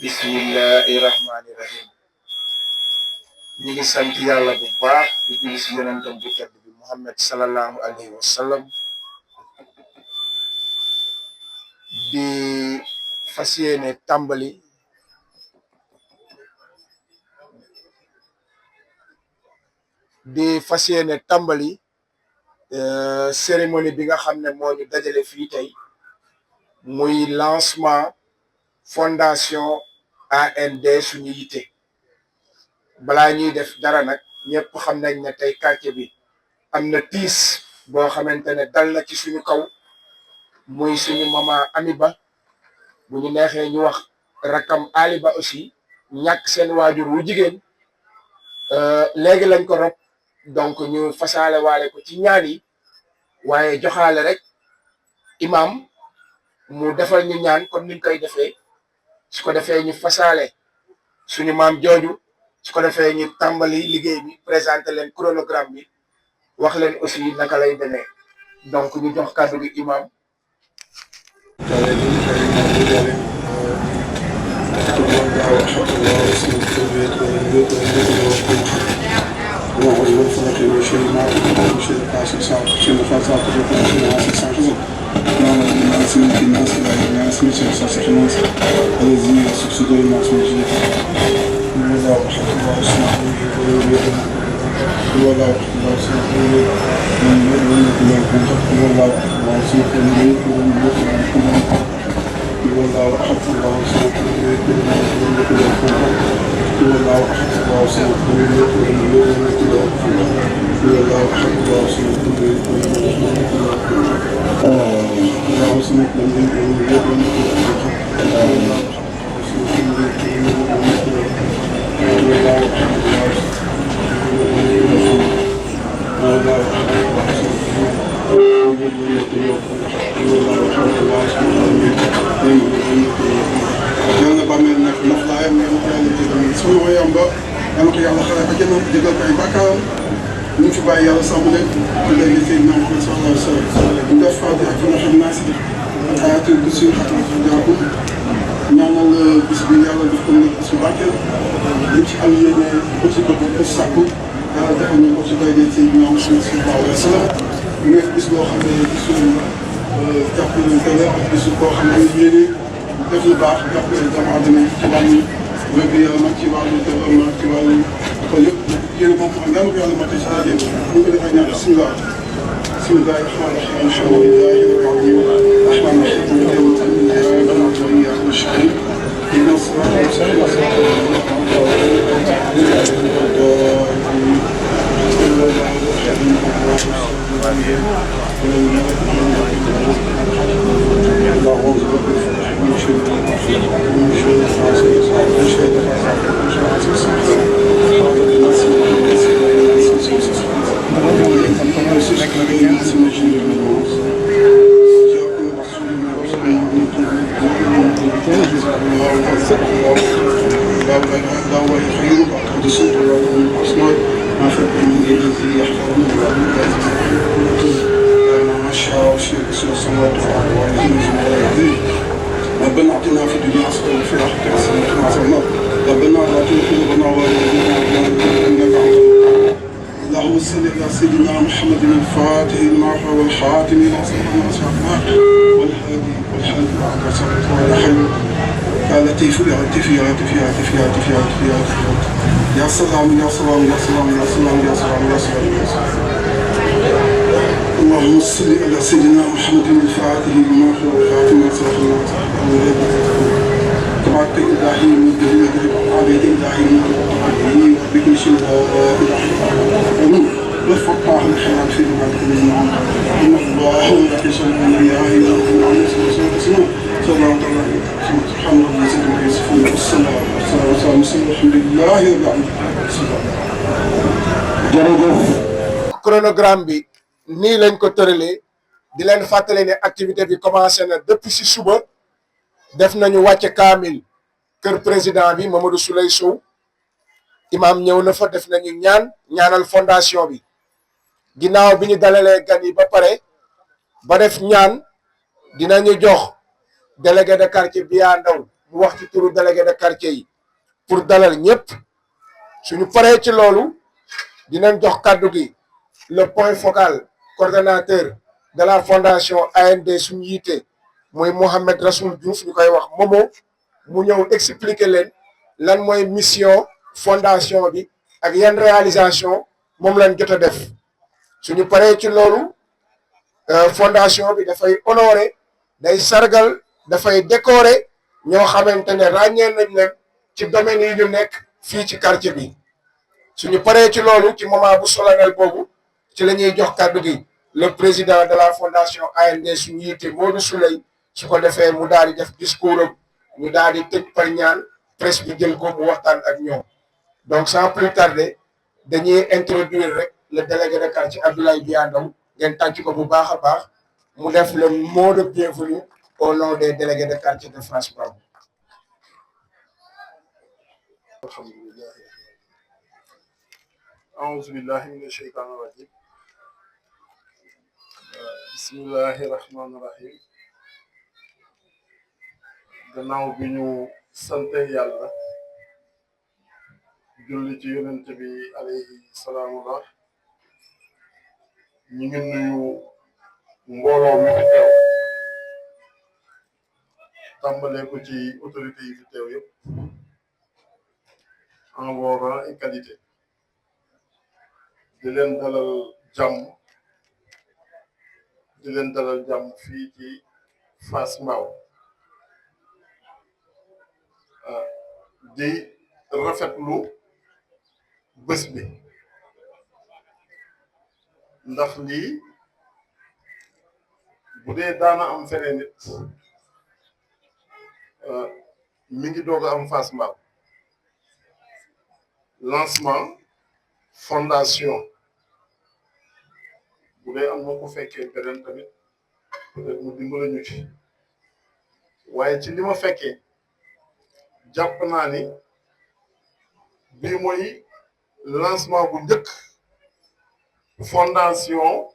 bismillahi rahmaani rahim ñu ngi sant yàlla bu baax di julli si yonentam bu tedd bi Muhammad sallallahu alayhi wa sallam di fas yéene tàmbali cérémonie bi nga xam ne moo ñu dajale fii tey muy lancement fondation AND suñu yitte balaa ñuy def dara nag ñëpp xam nañ ne tey quartier bi am na tiis boo xamante ne dal na ci suñu kaw muy suñu mama Ami Ba bu ñu neexee ñu wax rakam Ali Ba aussi ñàkk seen waajur wu jigéen léegi lañ ko rob donc ñu fasaale waale ko ci ñaan yi waaye joxaale rek imam mu defal ñu ñaan comme niñ koy defee su ko defee ñu fasaale suñu maam jooju su ko defee ñu tàmbali liggéey bi présenté leen chronogramme bi wax leen aussi naka lay demee donc ñu jox kàddu gi imam chronogramme bi nii lañ ko tëralee di leen fàttali ne activité bi commencé na depuis si suba def nañu wàcce kaamil kër président bi Mamadou Souley Sow imam ñëw na fa def nañu ñaanal fondation bi ginnaaw bi ñu dalalee gan yi ba pare ba def ñaan dinañu jox délégué de quartier Biya Ndaw wax ci turu délégué de quartier yi pour dalal ñëpp suñu paree ci loolu dinañ jox kàddu gi le point focal coordonnateur de la fondation AND suñu yitte muy Mohamed Rassoul Diouf ñu koy wax Momo mu ñëw expliquer leen lan mooy mission fondation bi ak yan réalisation moom lañ jot a def suñu paree ci loolu fondation bi dafay honorer day sargal dafay décorer ñoo xamante ne ràññee nañ leen ci domaine yi ñu nekk fii ci quartier bi suñu paree ci loolu ci moment bu solennel boobu ci la ñuy jox kàddu gi le président de la fondation AND suñu yitte Modou Souley su ko defee mu daal di def discours am ñu daal di tëj par ñaan presse bi jël ko mu waxtaan ak ñoom donc sans plus tarder dañuy introduire rek le délégué de quartier Abdoulaye Biandaw ngeen tànc ko bu baax a baax mu def le mot de bienvenue au nom des délégués de quartier de Fass Mbao. alhamdulillah a'uuzu billahi mina shaytaani rajiim bismillahi rahmaani rahiim gannaaw bi ñu sante yàlla julli ci yonent bi alayhi salaamullah ñu ngi nuyu mbooloo mi fi teew tàmbalee ko ci autorité yi fi teew yëpp en bon rang et qualité di leen dalal jàmm fii ci Fass Mbao di rafetlu bés bi ndax lii bu dee daana am feneen nit mi ngi doog a am Fass Mbao lancement fondation bu dee am na ko fekkee beneen tamit peut-être mu dimbala ñu ci waaye ci li ma fekkee jàpp naa ni bii mooy lancement bu njëkk fondation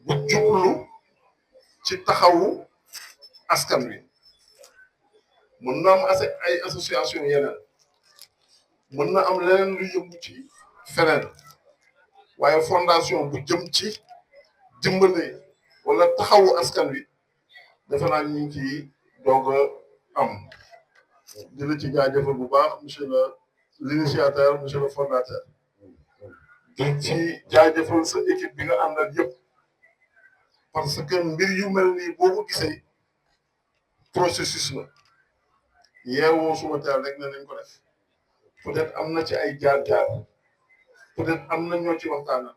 bu jublu ci taxawu askan wi mën na am ay association yeneen mën na am leneen lu yëngu ci feneen waaye fondation bu jëm ci dimbale wala taxawu askan wi defe naa ñu ngi ciy doog a am di la ci jaajëfal bu baax monsieur l'initiateur monsieur le fondateur di ci jaajëfal sa équipe bi nga àndal yëpp parce que mbir yu mel nii boo ko gisee processus la yeewoo suma teel rek ne nañ ko def peut-être am na ci ay jaar-jaar peut-être am na ñoo ci waxtaana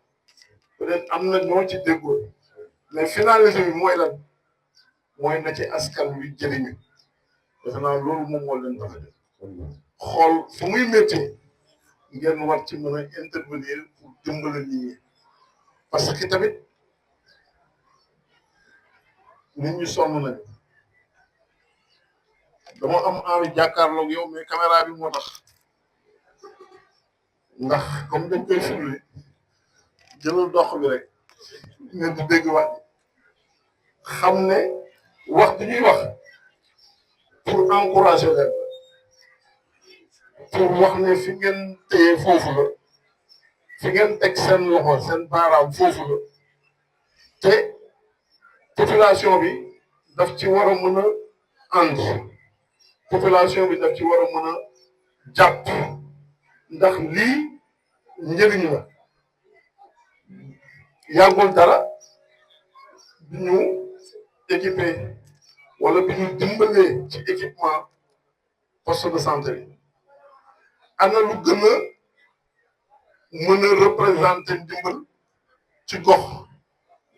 peut-être am na ñoo ci déggoo mais finalité bi mooy lan mooy na ci askan wi jëriñu defe naa loolu moom moo leen tax a def xool fu muy métti ngeen war ci mën a intervenir pour dimbale nit ñi parce que tamit nit ñi sonn nañu dama am envie jàkkaarloog yow mais caméra bi moo tax ndax comme dañ koy filmer jëlal dox bi rek ngeen di dégg wax xam ne wax bi ñuy wax pour encourager leen pour wax ne fi ngeen téye foofu la fi ngeen teg seen loxo seen baaraam foofu la te population bi daf ci war a mën a ànd population bi daf ci war a mën a jàpp ndax lii njëriñ la yàggul dara bi ñu équipé wala bi ñu dimbalee ci équipement poste de santé bi ana lu gën a mën a représenter ndimbal ci gox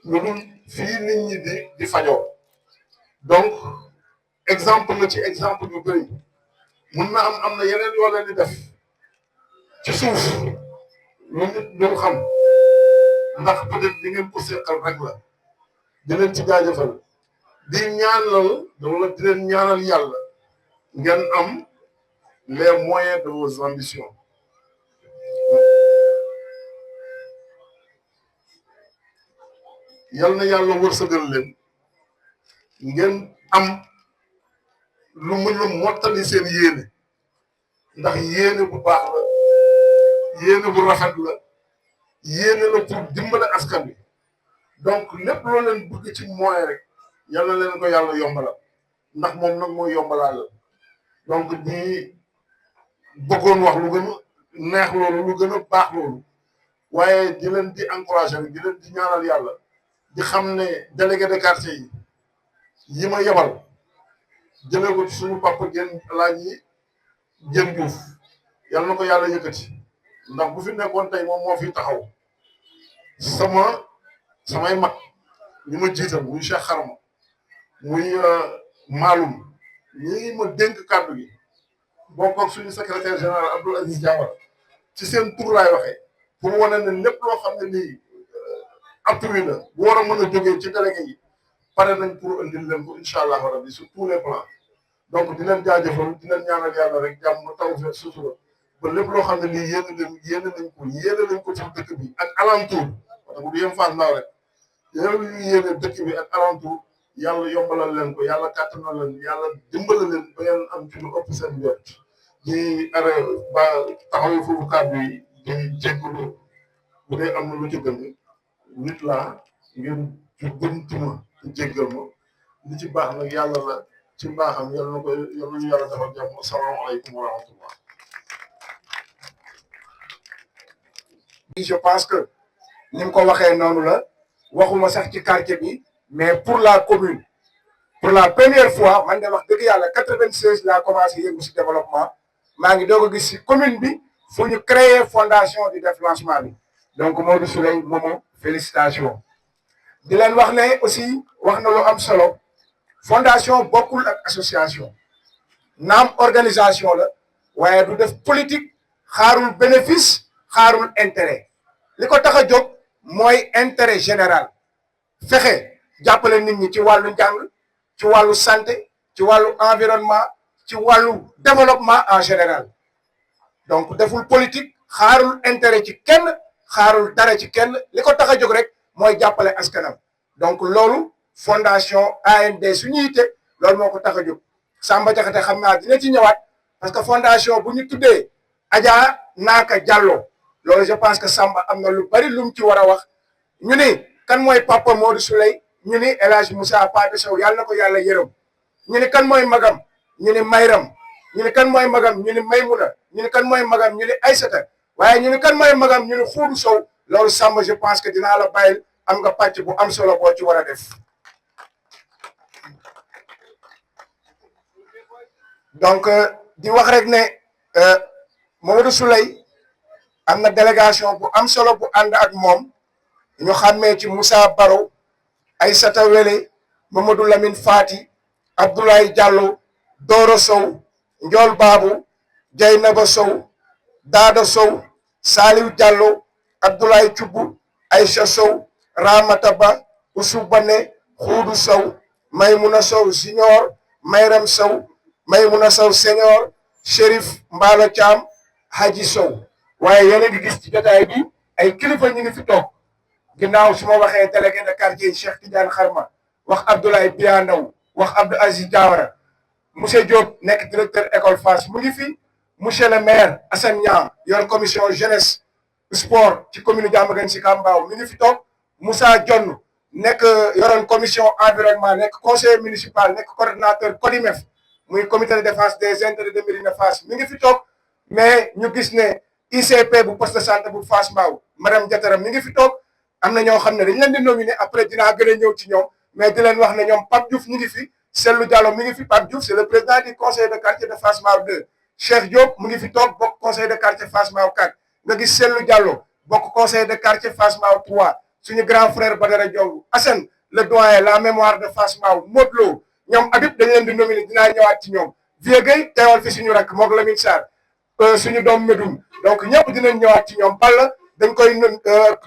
lu dul fii nit ñi di fajoo donc exemple la ci exemple yu bëri mun na am na yeneen yoo leen di def ci suuf lu nit ñu xam ndax peut-être di ngeen ko seqal rek la di leen ci jaajëfal di ñaanal wala di leen ñaanal yàlla ngeen am les moyens de vos ambitions yal na yàlla wërsëgal leen ngeen am lu mën a mottali seen yéene ndax yéene bu baax la yéene bu rafet la yéene la pour dimbale askan bi donc lépp loo leen bëgg ci moyen rek yàlla leen ko yàlla yombalal ndax moom nag mooy yombalal donc di bëggoon wax lu gën a neex loolu lu gën a baax loolu waaye di leen di encouragé di leen di ñaanal yàlla di xam ne délégué de quartier yi ma yebal jëlee ko ci suñu papa Diène Alaaji Diène Diouf yàlla na ko yàlla yëkkati ndax bu fi nekkoon tey moom moo fi taxaw samay mag ñu ma jiital muy Cheikh Xarma muy Maalum ñi ma dénk kàddu gi bokk ak suñu secrétaire général Abdoul Aziz Diawara ci seen tur laay waxee pour wane ne lépp loo xam ne lii appui la bu war a mën a jógee ci délégué yi pare nañ pour indil leen ko incha allah rabbi sur tous les plans donc di leen jaajëfal di leen ñaanal yàlla rek jàmm taw fee sutura ba lépp loo xam ne lii yéene nañ ko ci dëkk bi ak alentour parce que bu yem Fass Mbao rek yéene dëkk bi ak alentour yàlla yombalal leen ko yàlla kàttanal leen yàlla dimbala leen ba ngeen am ci lu ëpp seen jot di ba taxawee foofu kàddu yi di jégalu bu dee am na lu ci gën nit laa ngeen ci gëntuma ci jéggal ma li ci baax nag yàlla la ci mbaaxam yàlla na ko yàlla ñu yàlla defal jàmm asalaamaaleykum wa rahmatullah. Je pense que ni mu ko waxee noonu la waxuma sax ci quartier bi mais pour la commune pour la première fois man de wax dëgg yàlla 96 laa commencé yëngu si développement maa ngi doog a gis si commune bi fu ñu créer fondation di def lancement bi donc Modou Souleye Momo félicitations. di leen wax ne aussi wax na lu am solo fondation bokkul ak association naam organisation la waaye du def politique xaarul bénéfice xaarul intérêt li ko tax a jóg mooy intérêt général fexe jàppale nit ñi ci wàllu njàng ci wàllu santé ci wàllu environnement ci wàllu développement en général donc deful politique xaarul intérêt ci kenn xaarul dara ci kenn li ko tax a jóg rek mooy jàppale askanam donc loolu fondation AND suñu yite loolu moo ko tax a jóg Samba Diakhaté xam naa dina ci ñëwaat parce que fondation bu ñu tuddee Adja Naaka Diallo loolu je pense que Samba am na lu bari lu mu ci war a wax ñu ni kan mooy papa Modou Souleye ñu ni El Hadj Moussa Pathé Sow yàlla na ko yàlla yërëm ñu ni kan mooy magam ñu ni Mayram ñu ni kan mooy magam ñu ni Maymuna ñu ni kan mooy magam ñu ni Aysata waaye ñu ni kan mooy magam ñu ni Xuudu Sow loolu Samba je pense que dinaa la bàyyil am nga pàcc bu am solo boo ci war a def donc di wax rek ne Modou Souleye am na délégation bu am solo bu ànd ak moom ñu xàmmee ci Moussa Baro Aïssata Wele Mamadou Lamine Fati Abdoulaye Diallo Doro Sow Ndiol Babou Dieynaba Sow Dada Sow Saliou Diallo Abdoulaye Thioub Aïcha Sow Ramata Ba Ousou Bane Khoudou Sow Maymouna Sow Junior Mayram Sow Maymouna Sow Senior Chérif Mbalo Thiam Hadji Sow waaye yéen a ngi gis ci jotaay bi ay kilifa ñu ngi fi toog ginnaaw su ma waxee délégué de quartier Cheikh Tidiane Kharma wax Abdoulaye Biandaw wax Abdou Aziz Diawara monsieur Diop nekk directeur école Fass mu ngi fi monsieur le maire Assane Niang yor commission jeunesse sport ci commune Diamaguène Sicap Mbao mi ngi fi toog Moussa Dione nekk yoroon commission environnement nekk conseiller municipal nekk coordonnateur CODIMEF muy comité de défense des intérêts de Médina Fass mi ngi fi toog mais ñu gis ne ICP bu poste de santé bu Fass Mbao madame Diatara mi ngi fi toog am na ñoo xam ne dañ leen di nominer après dinaa gën a ñëw ci ñoom mais di leen wax ne ñoom Pape Diouf ñu ngi fi Sellou Diallo mi ngi fi Pape Diouf c'est le président du conseil de quartier de Fass Mbao 2 Cheikh Diop mu ngi fi toog bokk conseil de quartier Fass Mbao 4 nga gis Sellou Diallo bokk conseil de quartier Fass Mbao 3 suñu grand frère Badara Diong Assane le doyen la mémoire de Fass Mbao Modlo ñoom Habib dañ leen di nominer dinaa ñëwaat ci ñoom Vieux Gueye teewal fi suñu rakk moog Lamine Sarr suñu doom Medoum donc ñëpp dinañ ñëwaat ci ñoom Balla dañ koy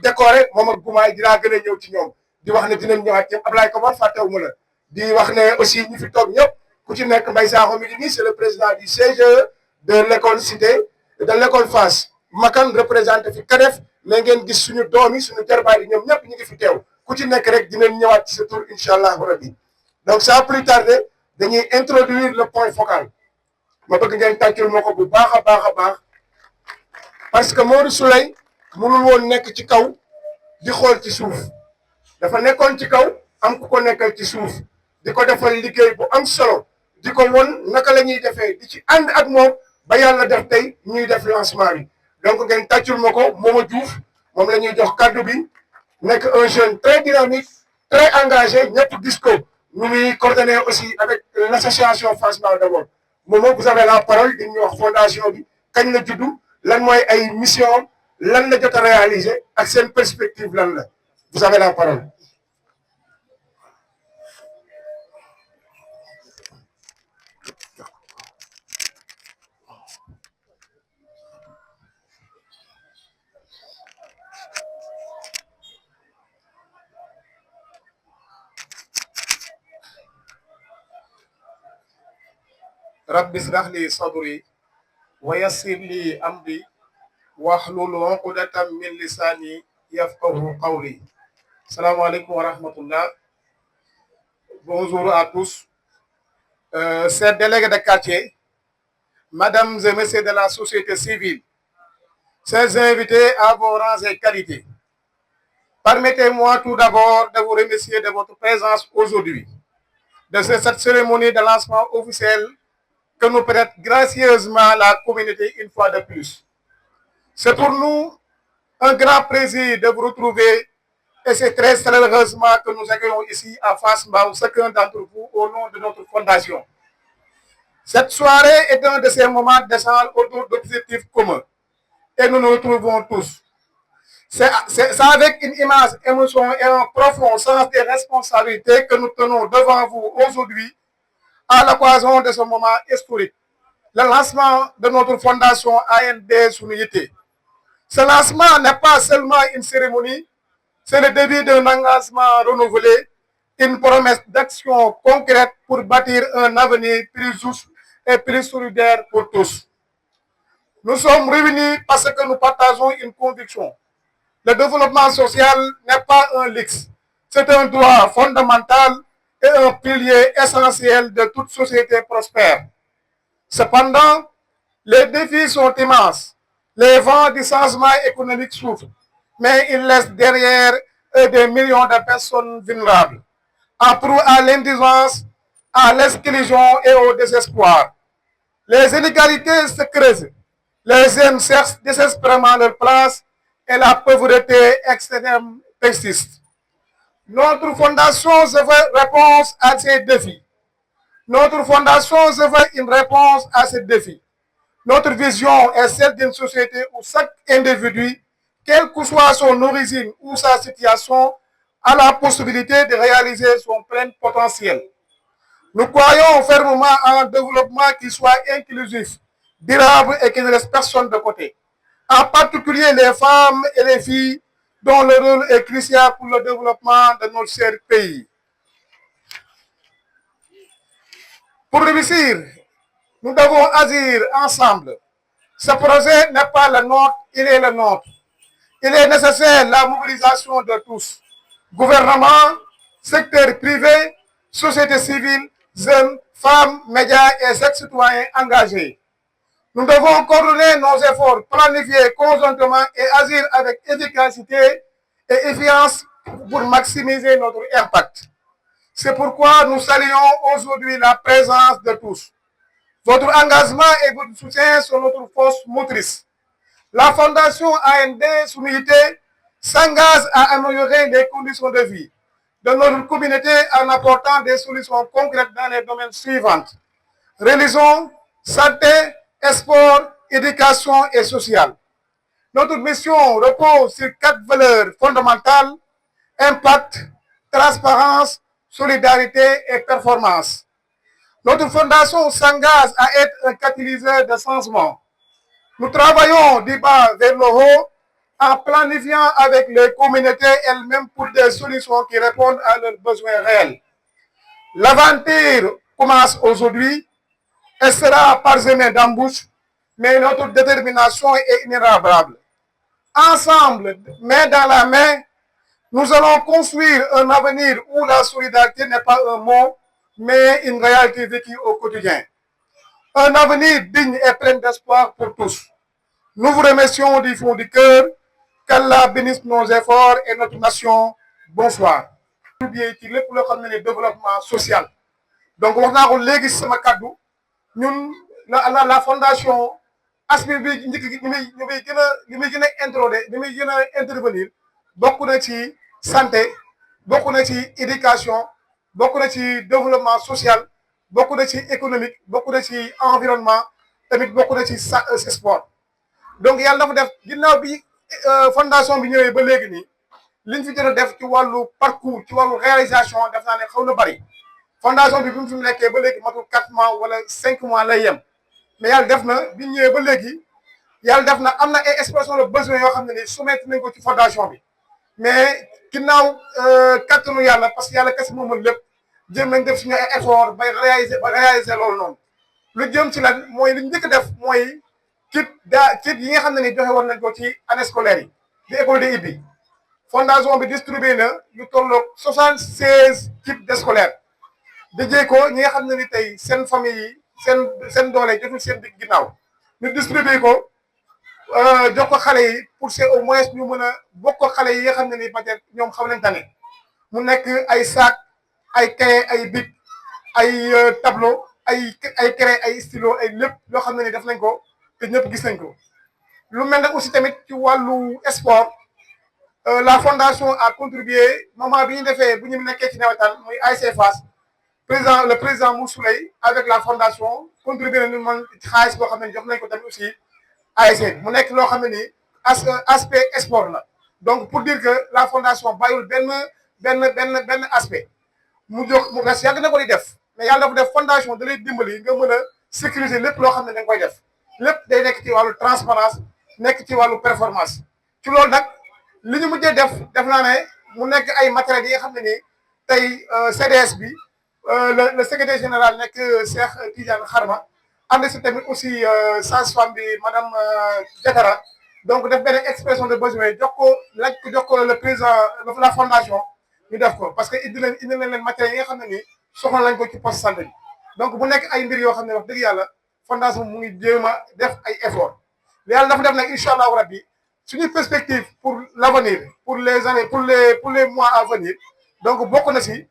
décorer moom ak Goumaay dinaa gën a ñëw ci ñoom di wax ne dinañ ñëwaat ci Ablaye Komar fàttewuma la di wax ne aussi ñi fi toog ñëpp ku ci nekk Mbaye Sakho mi ngi nii c'est le président du CGE de l'école cité de l'école Fass Makan représenté fi CADEF mais ngeen gis suñu doom yi suñu jarbaay yi ñoom ñëpp ñu ngi fi teew ku ci nekk rek dinañ ñëwaat ci sa tour incha allah rabbi donc sans plus tarder dañuy introduire le point focal ma bëgg ngeen tàccul ma ko bu baax a baax parce que Modou Souleye mënul woon nekk ci kaw di xool ci suuf dafa nekkoon ci kaw am ku ko nekkal ci suuf di ko defal liggéey bu am solo di ko won naka la ñuy defee di ci ànd ak moom ba yàlla def tey ñuy def lancement bi donc ngeen tàccul ma ko Momo Diouf moom la ñuy jox kàddu bi nekk un jeune très dynamique très engagé ñëpp gis ko ñu muy coordonné aussi avec l'association Fass Mbao d'abord Momo vous avez la parole di ñu wax fondation bi kañ la juddu lan mooy ay mission lan la jot a réaliser ak seen perspective lan la vous avez la parole. rabbi ishrah li sadri wa yassir li amri wahlul uqdatam min lisani yafqahu qawli. Assalamu alaikum wa rahmatullah. Bonjour à tous. Chers délégués de quartier, mesdames et messieurs de la société civile, chers invités à vos rangs et qualités, permettez-moi tout d'abord de vous remercier de votre présence aujourd'hui, de cette cérémonie de lancement officiel que nous prête gracieusement la communauté une fois de plus. C'est pour nous un grand plaisir de vous retrouver et c'est très chaleureusement que nous accueillons ici à Fass Mbao chacun d'entre vous au nom de notre fondation. Cette soirée est un de ces moments d'échange autour d'objectifs communs et nous nous retrouvons tous. C'est avec une immense émotion et un profond sens des responsabilités que nous tenons devant vous aujourd'hui à l'occasion de ce moment historique, le lancement de notre fondation AND Sunuyité. Ce lancement n'est pas seulement une cérémonie, c'est le début d'un engagement renouvelé, une promesse d'action concrète pour bâtir un avenir plus juste et plus solidaire pour tous. Nous sommes réunis parce que nous partageons une conviction. Le développement social n'est pas un luxe, c'est un droit fondamental et un pilier essentiel de toute société prospère. Cependant, les défis sont immenses. Les vents du changement économique souffrent, mais ils laissent derrière eux des millions de personnes vulnérables, en proie à l'indigence, à l'exclusion et au désespoir. Les inégalités se creusent, les jeunes cherchent désespérément leur place et la pauvreté extrême persiste. Notre fondation se veut réponse à ces défis. Notre fondation se veut une réponse à ces défis. Notre vision est celle d'une société où chaque individu, quelle que soit son origine ou sa situation, a la possibilité de réaliser son plein potentiel. Nous croyons fermement en un développement qui soit inclusif, durable et qui ne laisse personne de côté. En particulier les femmes et les filles dont le rôle est crucial pour le développement de notre cher pays. Pour réussir, nous devons agir ensemble. Ce projet n'est pas le nôtre, il est le nôtre. Il est nécessaire la mobilisation de tous. Gouvernement, secteur privé, société civile, jeunes, femmes, médias et citoyens engagés. Nous devons coordonner nos efforts, planifier conjointement et agir avec efficacité et efficience pour maximiser notre impact. C'est pourquoi nous saluons aujourd'hui la présence de tous. Votre engagement et votre soutien sont notre force motrice. La Fondation AND Sunuyité s'engage à améliorer les conditions de vie de notre communauté en apportant des solutions concrètes dans les domaines suivants: religion, santé, sport, éducation et sociale. Notre mission repose sur 4 valeurs fondamentales: impact, transparence, solidarité et performance. Notre fondation s'engage à être un catalyseur de changement. Nous travaillons du bas vers le haut en planifiant avec les communautés elles-mêmes pour des solutions qui répondent à leurs besoins réels. L'aventure commence aujourd'hui et sera parsemée d'embûches, mais notre détermination est inébranlable. Ensemble, main dans la main, nous allons construire un avenir où la solidarité n'est pas un mot, mais une réalité vécue au quotidien. Un avenir digne et plein d'espoir pour tous. Nous vous remercions du fond du cœur. Qu'Allah bénisse nos efforts et notre nation. Bonsoir. ci lépp loo xam ne ni développement social. donc wax naa ko léegi sama kaddu ñun la fondation aspect bi njëkk gi ñu muy gën a introduire li muy gën a intervenir bokk na ci santé bokk na ci éducation bokk na ci développement social bokk na ci économique bokk na ci environnement tamit bokk na ci sport. donc yàlla dafa def ginnaaw bi fondation bi ñëwee ba léegi nii liñ fi jot a def ci wàllu parcours ci wàllu réalisation def naa ne xaw na bari fondation bi mu fi mu nekkee ba léegi matul 4 mois wala 5 mois lay yem mais yàlla def na bi ñëwee ba léegi yàlla def na am na ay expression de besoin yoo xam ne ni soumettre nañ ko ci fondation bi mais ginnaaw kattanu yàlla parce que yàlla kese moo mën lépp jéem nañ def suñu ay effort ba réaliser loolu noonu lu jëm ci lan mooy li njëkk def mooy kit yi nga xam ne ni joxe woon nañ ko ci année scolaire yi di école de IBI fondation bi distribué na lu tolloog 76 kits scolaires dajee ko ñi nga xam ne ni tey seen famille yi seen doole jotul seen digg ginnaaw ñu distribué ko jox ko xale yi pour c'est au moins ñu mën a bokk ko xale yi nga xam ne ni peut-être ñoom xam nañ tane mu nekk ay sac ay cahier ay bic ay tableau ay craie ay stylo ay lépp loo xam ne ni def nañ ko te ñëpp gis nañ ko lu mel ne aussi tamit ci wàllu sport la fondation a contribué moment bi ñu defee bu ñu nekkee ci nawetaan muy ASC Fass le président Moussouley avec la fondation contribué nañu man ci xaalis boo xam ne jox nañ ko tamit aussi ASC mu nekk loo xam ne nii aspect sport la donc pour dire que la fondation bàyyiwul benn aspect mu res yàgg na ko di def mais yàlla dafa def fondation da lay dimbali nga mën a sécuriser lépp loo xam ne da nga koy def lépp day nekk ci wàllu transparence nekk ci wàllu performance ci loolu nag li ñu mujjee def naa ne mu nekk ay matériels yi nga xam ne nii tey CDS bi le secrétaire général nekk Cheikh Tidiane Kharma ànd si tamit aussi sage-femme bi madame Diatara donc def benn expression de besoin jox ko le président de la fondation ñu def ko parce que indi leen matériels yi nga xam ne nii soxla lañ ko ci poste santé bi donc bu nekk ay mbir yoo xam ne wax dëgg yàlla fondation mu ngi jéem a def ay effort yàlla dafa def nag incha allahu rabbi suñu perspective pour l'avenir pour les années pour les mois à venir donc bokk na ci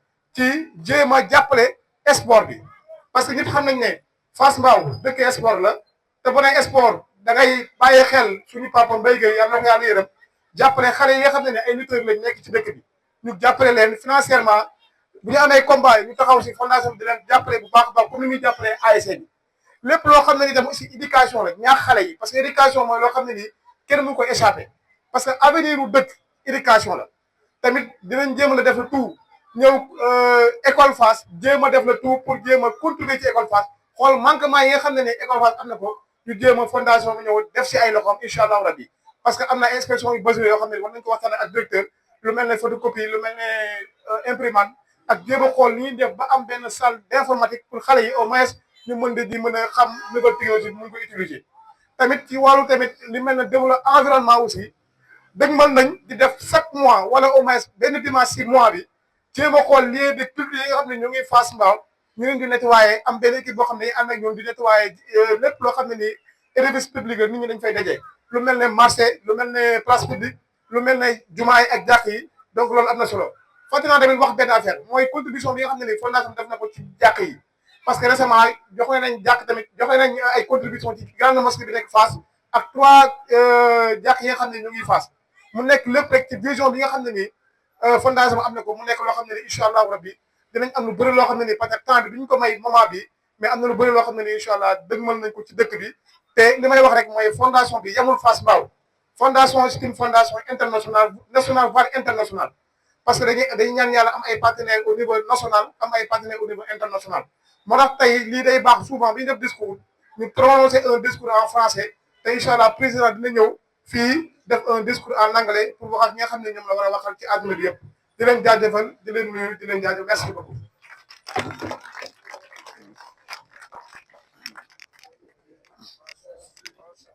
jéem a jàppale sport bi parce que ñëpp xam nañ ne Fass Mbao dëkk sport la te bu ne sport da ngay bàyyi xel suñu papa Mbaye Gueye yàlla na ko yàlla yërëm jàppale xale yi nga xam ne ay lutteurs lañ nekk ci dëkk bi ñu jàppale leen financièrement bu ñu amee combat yi ñu taxaw ci fondation bi di leen jàppale bu baax a baax comme ni muy jàppale ASC bi lépp loo xam ne ni dem aussi éducation la ñaax xale yi parce que éducation mooy loo xam ne nii kenn mënu ko échappé parce que avenir u dëkk éducation la tamit dinañ jéem a def le tout ñëw école Fass jéem a def le tout pour jéem a contribuer ci école Fass xool manquement yi nga xam ne ni école Fass am na ko ñu jéem a fondation bi ñëw def si ay loxoom incha allahu rabbi parce que am na inspection yu besoin yoo xam ne war nañ ko waxtaan ak directeur lu mel ne photocopie lu mel ne imprimante ak jéem a xool ni ñuy def ba am benn salle d'informatique pour xale yi au moins ñu mën di mën a xam nouvelle technologie bi mun ko utiliser tamit ci wàllu tamit li mel ne développement environnement aussi dañ mën nañ di def chaque mois wala au moins benn dimanche si mois bi jéem a xool lieu de culte yi nga xam ne ñoo ngi Fass Mbao ñu leen di nettoyer am benn équipe boo xam ne ànd ak ñoom di nettoyer lépp loo xam ne ni édifice public la nit ñi dañ fay dajee lu mel ne marché lu mel ne place publique lu mel ne jumaa yi ak jàkk yi donc loolu am na solo fàtte naa tamit wax benn affaire mooy contribution bi nga xam ne ni fondation def na ko ci jàkk yi parce que récemment joxe nañ jàkk tamit joxe nañ ay contribution ci grande mosquée bi nekk Fass ak 3 jàkk yi nga xam ne ñu ngi Fass mu nekk lépp rek ci vision bi nga xam ne nii fondation am na ko mu nekk loo xam ne ni incha allahu rabbi dinañ am lu bëri loo xam ne ni peut-être temps bi duñ ko may moment bi mais am na lu bëri loo xam ne ni incha allah dëgmal nañ ko ci dëkk bi te li may wax rek mooy fondation bi yemul Fass Mbao fondation c'est une fondation internationale nationale voire internationale parce que dañuy ñaan yàlla am ay partenaires au niveau national am ay partenaires au niveau international moo tax tey lii day baax souvent bi ñu def discours ñu prononcer un discours en français te incha allah président dina ñëw fii def un discours en anglais pour wax ak ñi nga xam ne ñoom la war a waxal ci àdduna bi yëpp di leen jaajëfal di leen nuyu di leen jaajëfal merci beaucoup.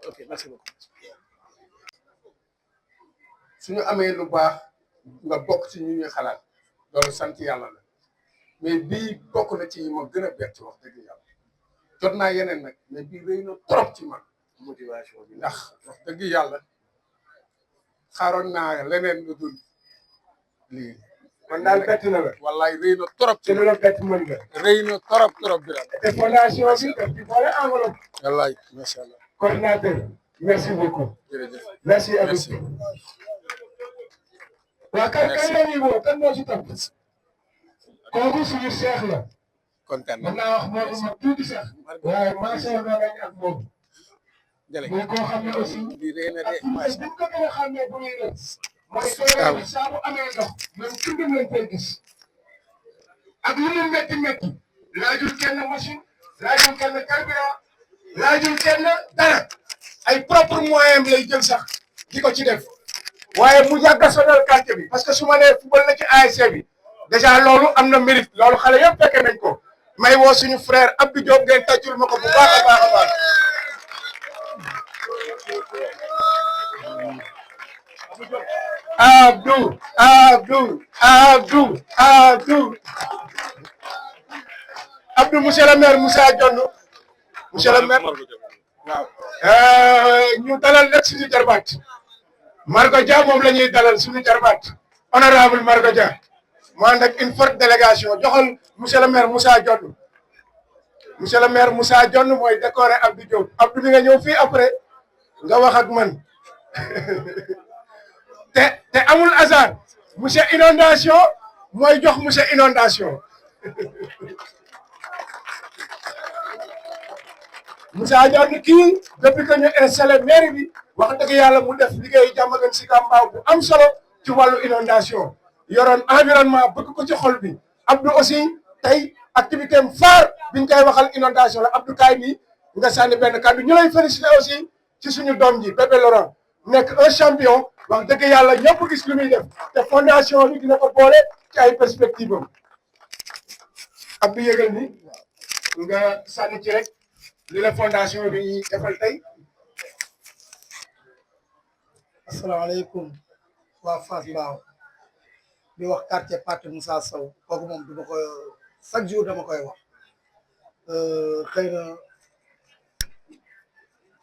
ok merci beaucoup. suñu amee lu baax nga bokk ci ñu ñuy xalaat loolu sant yàlla la mais bii bokk na ci ma gën a bett wax dëgg yàlla jot naa yeneen nag mais bii rëy na trop ci man motivation bi ndax wax dëgg yàlla xaaroon naa leneen lu dul lii. kon daal bett na la. wallaay rëy na trop te lu la bett mën nga. rëy na trop bi daal. te fondation bi daf ci boole enveloppe. wallaay macha allah. coordinateur merci beaucoup. jërëjëf merci Abdou. waa kan la ñuy woo kan moo ci topp. kooku suñu seex la. kontaan mën naa wax moom ma tuuti sax. waaye macha allah nañ ak moom. muy koo xam ne aussi. lii rëy na de ak macha bu ñu ko gën a xàmmee bu ñuy def. mooy tool bi saa bu amee ndox. même tundum lañ koy gis. ak lu mu métti métti. laajul kenn machine. laajul kenn carburant. laajul kenn dara. ay propre moyen lay jël sax. di ko ci def. waaye mu yàgg a sonal quartier bi parce que su ma nee football na ci ASC bi. déjà loolu am na mérite loolu xale yëpp fekke nañ ko. may woo suñu frère Abdou Diop ngeen tàccul ma ko bu baax a baax a baax. Abdou monsieur le maire Moussa Dione monsieur le maire waaw ñu dalal rek suñu jarbaat Margo Dia moom la ñuy dalal suñu jarbaat honorable Margo Dia mu ànd ak une forte délégation joxal monsieur le maire Moussa Dione monsieur le maire Moussa Dione mooy décoré Abdou Diop Abdou mi nga ñëw fii après nga wax ak man te amul hasard monsieur inondation mooy jox monsieur inondation Moussa Dione kii depuis que ñu installé mairie bi wax dëgg yàlla mu def liggéey Diamaguène Sicap Mbao bu am solo ci wàllu inondation yoroon environnement bëgg ko ci xol bi Abdou aussi tey activité am phare biñ koy waxal inondation la Abdou kaay nii nga sànni benn kàddu ñu lay félicité aussi ci suñu doom ji bébé Laurent nekk un champion wax dëgg yàlla ñëpp gis lu muy def te fondation bi dina ko boole ci ay perspective am Abdou yëgal ni nga sànni ci rek li la fondation bi defal tey. asalaamaaleykum waa Fass Mbao di wax quartier Pathé Moussa Sow kooku moom dama koy chaque jour dama koy wax xëy na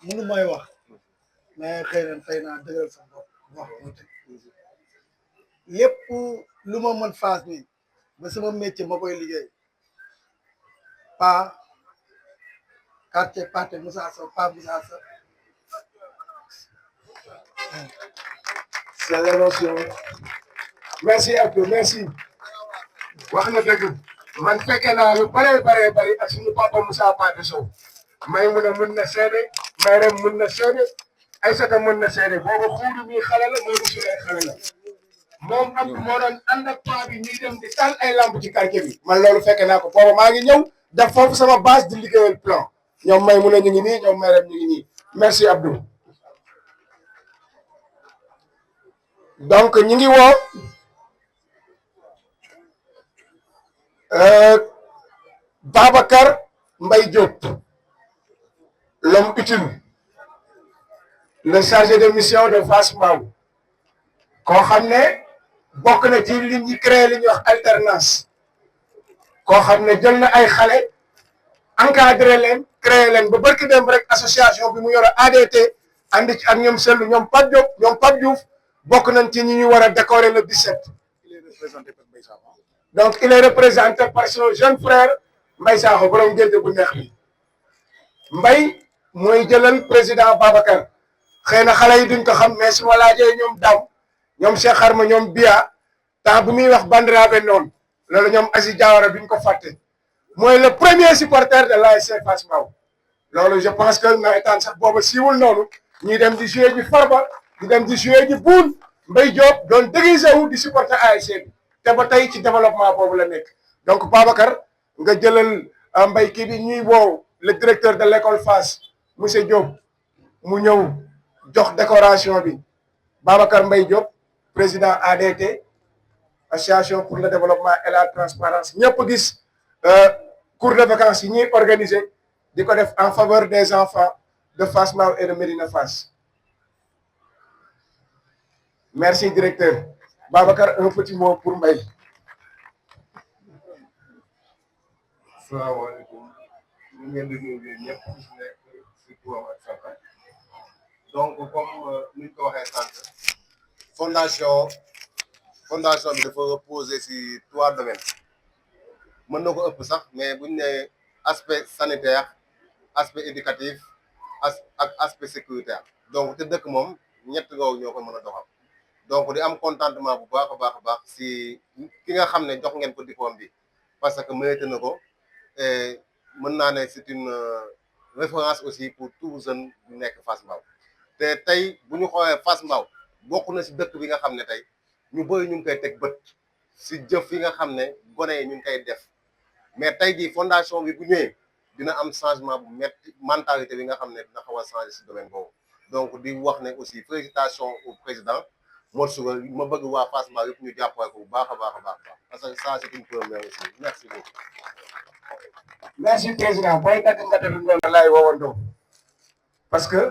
mënu may wax mais xëy na tey naa dëgëral sa bopp wax tuuti lépp lu ma mën Fass ni ba sama métier ma koy liggéey pa quartier Pathé Moussa Sow pa Moussa Sow c'est l'émotion. Merci Abdou merci. wax na dëgg man fekke naa lu bare ak suñu papa Moussa Pathé Sow may mun na seede may rem mun na seede Aïssata mun na seede boobu xuuru mi xale la mooy suñu ay xale la moom Abdou moo doon ànd ak paa bi ñuy dem di taal ay lamb ci quartier bi man loolu fekke naa ko boobu maa ngi ñëw def foofu sama base di liggéeyal plan ñoom may mun a ñu ngi nii ñoom may rem ñu ngi nii merci Abdou. donc ñu ngi woo Babacar Mbaye Diop l'homme utile le chargé de mission de Fass Mbao koo xam ne bokk na ci li ñuy créé li ñuy wax alternance koo xam ne jël na ay xale encadré leen créé leen ba barki dem rek association bi mu yore ADT ànd ci ak ñoom Sellu ñoom Pape Diop ñoom Pape Diouf bokk nañ ci ñi ñu war a décorer le 17. donc il est représenté par son jeune frère Mbaye Sakho borom géej bu neex bi Mbaye mooy jëlal président Babacar xëy na xale yi duñ ko xam mais su ma laajee ñoom Daw ñoom Cheikh Harma ñoom Bia temps bu muy wax bandiraabe noonu loolu ñoom Aziz Diawara duñ ko fàtte mooy le premier supporter de l'ASC Fass Mbao loolu je pense que nawetaan sax booba siiwul noonu ñuy dem di jouer ji Farba di dem di jouer ji Boune Mbaye Diop doon déguisé wu di supporter ASC bi te ba tey ci développement boobu la nekk donc Babacar nga jëlal Mbaye kii bi ñuy woow le directeur de l'école Fass monsieur Diop mu ñëw jox décoration bi Babacar Mbaye Diop président ADT association pour le développement et la transparence ñëpp gis cours de vacances yi ñuy organiser di ko def en faveur des enfants de Fass Mbao et de Médina Fass merci directeur Babacar un petit mot pour Mbaye salaamaaleykum ñu ngi leen di nuyu ñëpp ku ci nekk si turam ak santam donc comme ni ñu ko waxee sànq fondation bi dafa reposer si 3 domaines mën na ko ëpp sax mais bu ñu nee aspect sanitaire aspect éducatif ak aspect sécuritaire donc te dëkk moom ñett ngoow ñoo ko mën a doxal donc di am contentement bu baax a baax si ki nga xam ne jox ngeen ko diplôme bi parce que mérité na ko. Et mën naa ne c'est une référence aussi pour tout jeune bu nekk Fass Mbao te tey bu ñu xoolee Fass Mbao bokk na si dëkk bi nga xam ne tey ñu bëri ñu ngi koy teg bët si jëf yi nga xam ne gone yi ñu ngi koy def mais tey jii fondation bi bu ñëwee dina am changement bu metti mentalité bi nga xam ne dina xaw a changer si domaine boobu donc di wax ne aussi félicitations au président Mor Soura ma bëgg waa Fass Mbao yëpp ñu jàppale ko bu baax a baax parce que ça c'est une première aussi merci beaucoup. merci président booy dagg nga def noonu laay woowandoo parce que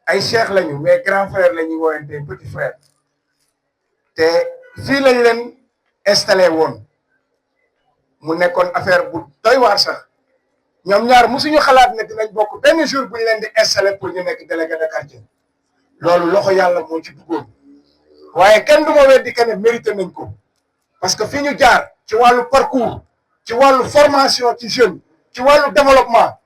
ay cheikh lañu mais grand frère la ñuy woowante petit frère te fii lañ leen installé woon mu nekkoon affaire bu doy waar sax ñoom ñaar musuñu xalaat ne dinañ bokk benn jour bu ñu leen di installé pour ñu nekk délégué de quartier loolu loxo yàlla moo ci duggoon waaye kenn du ma weddi que ne mérité nañ ko parce que fi ñu jaar ci wàllu parcours. ci wàllu formation ci jeune ci wàllu développement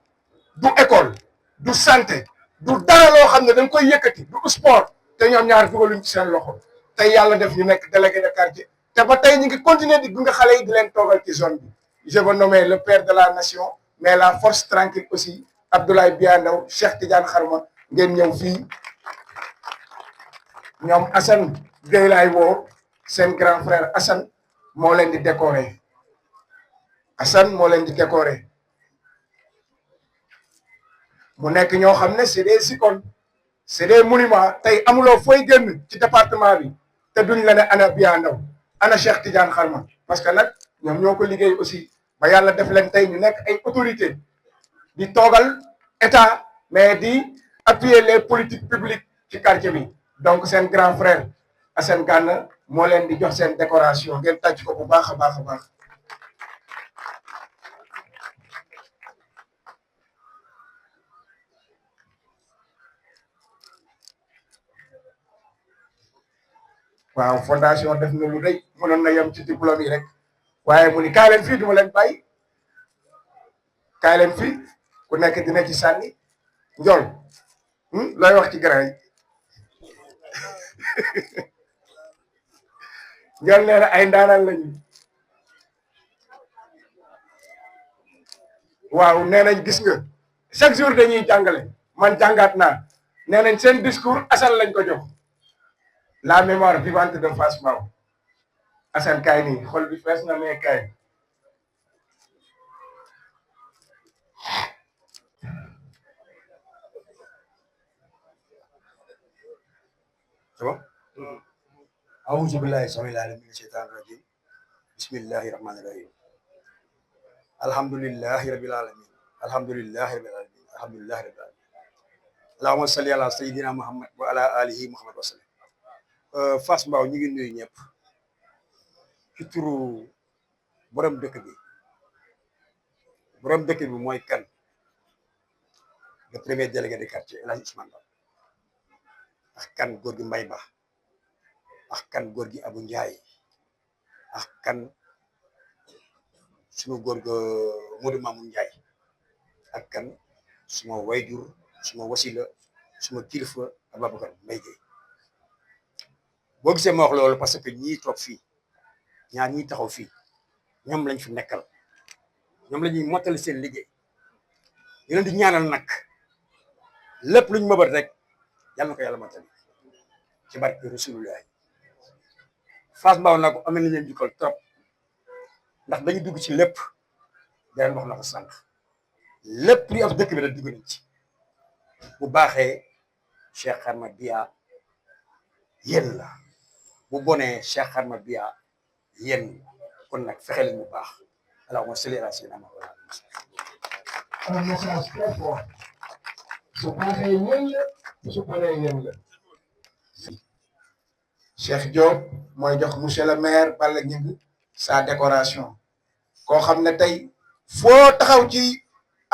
du école du santé du dara loo xam ne dañ koy yëkkati du sport te ñoom ñaar dugaluñ ci seen loxo tey yàlla def ñu nekk délégué de quartier te ba tey ñu ngi continuer di gunge xale yi di leen toogal ci zone bi je veux nommer le père de la nation mais la force tranquille aussi Abdoulaye Biandaw Cheikh Tidiane Kharma ngeen ñëw fii ñoom Assane Gueye laay woo seen grand frère Assane moo leen di décorer Assane moo leen di décorer mu nekk ñoo xam ne c'est des icônes c'est des monuments tey amuloo fooy génn ci département bi te duñ la ne ana Biandaw ana Cheikh Tidiane Kharma parce que nag ñoom ñoo ko liggéey aussi ba yàlla def leen tey ñu nekk ay autorité di toogal état mais di appuyer les politiques publiques ci quartier bi donc seen grand frère Assane Gana moo leen di jox seen décoration ngeen tàcc ko bu baax a baax. waaw fondation def na lu rëy mënoon na yem ci diplôme yi rek waaye mu ni kaay leen fii duma leen bàyyi kaay leen fii ku nekk dina ci sànni njool looy wax ci grand yi njool nee na ay ndaanaan lañu waaw nee nañ gis nga chaque jour dañuy jàngale man jàngaat naa nee nañ seen discours Assane lañ ko jox la mémoire vivante de Fass Mbao Assane kaay nii xol bi fees na mais kaay c'est bon أعوذ بالله السميع العليم من الشيطان الرجيم بسم الله الرحمن الرحيم الحمد لله رب العالمين الحمد لله رب العالمين الحمد لله رب العالمين اللهم صل على سيدنا محمد وعلى آله محمد وسلم Fass Mbao ñu ngi nuyu ñëpp ci turu borom dëkk bi mooy kan le premier délégué de quartier El Hadj Ousmane Ba ak kan góor gi Mbay Ba ak kan góor gi Abu Njaay ak kan suma góor ga Modou Mamoun Njaay ak kan suma wayjur suma wasila suma kilifa Ababacar Mbaye Gueye boo gisee ma wax loolu parce que ñii toog fii ñaar ñii taxaw fii ñoom lañ fi nekkal ñoom la ñuy mottali seen liggéey ñu leen di ñaanal nag lépp luñ mëbat rek yàlla na ko yàlla mottali ci barke Rasulullah Fass Mbao nag amee nañ leen jukkal trop ndax dañu dugg ci lépp beneen wax na ko sànq lépp li am dëkk bi rek dugg nañ ci bu baaxee Cheikh Kharma Biya yéen la bu bonee Cheikh Kharma Biya yéen kon nag fexe leen bu baax allahumma salli ala sayyidina Muhammad. un message très fort su baaxee yéen la su bonee yéen la. Cheikh Diop mooy jox monsieur le maire Balla Gningue sa décoration koo xam ne tey foo taxaw ci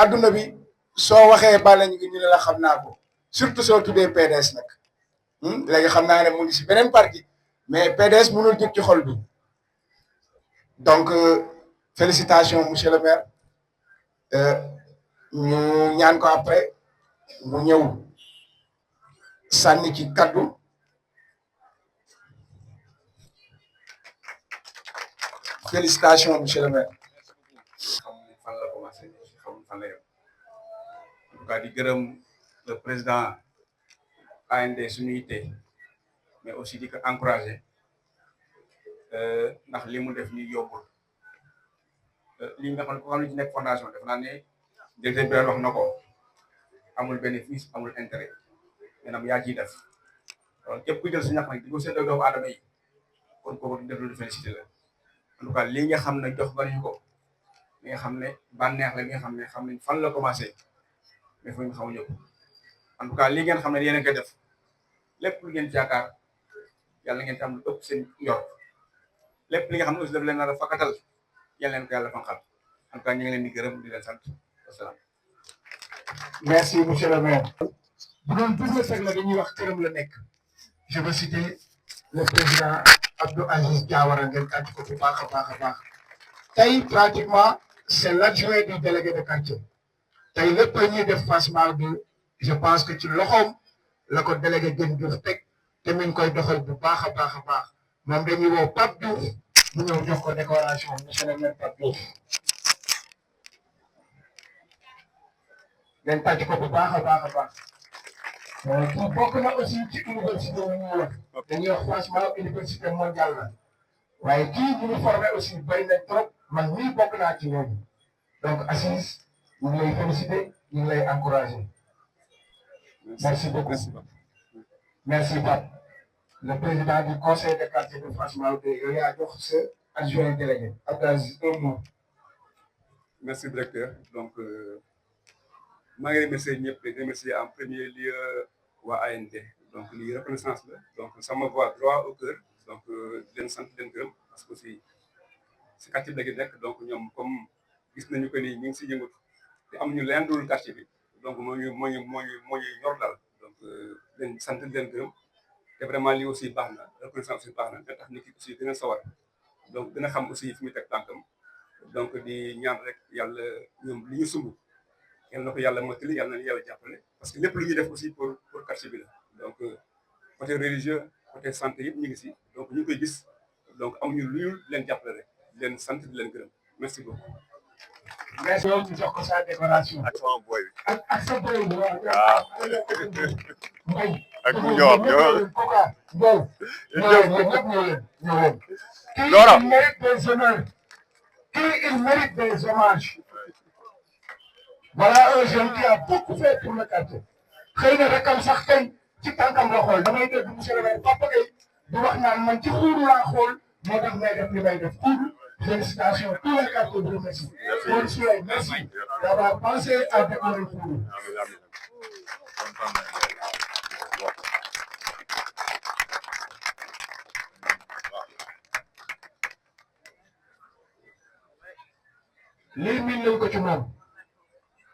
adduna bi soo waxee Balla Gningue ñu ne la xam naa ko surtout soo tuddee PDS nag léegi xam naa ne mu ngi si beneen parti mais PDS mënul jóg ci xol bi donc félicitations monsieur le maire ñu ñaan ko après mu ñëw sànni ci kaddu félicitations monsieur le maire. xam fan la commencé xam fan la yem en tout cas di gërëm le président AND suñu yitte mais aussi di ko encouragé ndax li mu def nii yombul li nga xam ne ko xam ne ci nekk fondation def naa ne directeur bi wax na ko amul bénéfice amul intérêt maanaam yaa ciy def donc képp ku jël si ñax nag di ko seetloo doomu aadama yi kon kooku def lu félicité la en tout cas lii nga xam ne jox nga ñu ko li nga xam ne bànneex la li nga xam ne xam nañ fan la commencé mais fu ñu xamuñu ko en tout cas lii ngeen xam ne yéen a koy def lépp lu ngeen yaakaar yàlla ngeen ci am lu ëpp seen yor lépp li nga xam ne aussi daf leen nar a fakkatal yàlla leen ko yàlla fanqal en tout cas ñu ngi leen di gërëm di leen sant wasalaam. merci monsieur le maire. bu doon business rek la dañuy wax këram la nekk. je veux citer le président Abdou Aziz Diawara ngeen kàcc ko bu baax a baax a baax. tey pratiquement c' est l' adjoint du délégué de quartier. tey lépp la ñuy def Fassmar bi je pense que ci loxoom la ko délégué gën Diouf teg te mi ngi koy doxal bu baax a baax a baax moom dañuy woo Pape Diouf mu ñëw jox ko décoration monsieur le maire Pape Diouf. ngeen tàcc ko bu baax a baax a baax. kii bokk na aussi ci université yi ñuy wax dañuy wax franchement université mondiale la waaye kii ñu ngi formé aussi bëri na trop man mii bokk naa ci ñoom donc Assis ñu ngi lay félicité ñu ngi lay encouragé. merci beaucoup merci Pape le président du conseil de quartier de Fassmar yow yaa jox sa adjoint délégué Abdou Aziz un mot. merci directeur donc maa ngi remercier ñëpp di remercier en premier lieu waa AND donc lii reconnaissance la donc ça me va droit au cœur donc di leen sant di leen gërëm parce que aussi si quartier bi la gi nekk donc ñoom comme gis nañu que ni ñu ngi si yëngatu te amuñu leen dul quartier bi donc moo ñu ñor daal donc leen sant di leen gërëm te vraiment lii aussi baax na reconnaissance aussi baax na da tax nit ki aussi dina sawar donc dina xam aussi fi muy teg tànkam donc di ñaan rek yàlla ñoom li ñu sumb yal na ko yàlla mottali yàlla na yàlla jàppale parce que lépp lu ñuy def aussi pour quartier bi la donc côté religieux côté santé yëpp ñu ngi si donc ñu ngi koy gis donc amuñu lu ñu leen jàppale rek di leen sant di leen gërëm merci beaucoup. merci beaucoup ñu jox ko sa décoration. ak sama boy bi. ak sa boy bi waaw. Mbaye. ak mu ñëwaat ñëwaat. Koka Ndiol. ñëpp ñëw leen. Lora. il mérite des honneurs. il mérite des hommages. voilà un jeune qui a beaucoup fait pour le quartier. xëy na rakam sax tey ci tànkam la xool damay dégg monsieur le maire Papa Gueye di wax naan man ci xuuru laa xool moo tax may def li may def xuuru félicitations tous les quartiers vous remercie. merci d'avoir pensé à décorer xuuru. lii miin nañ ko ci moom.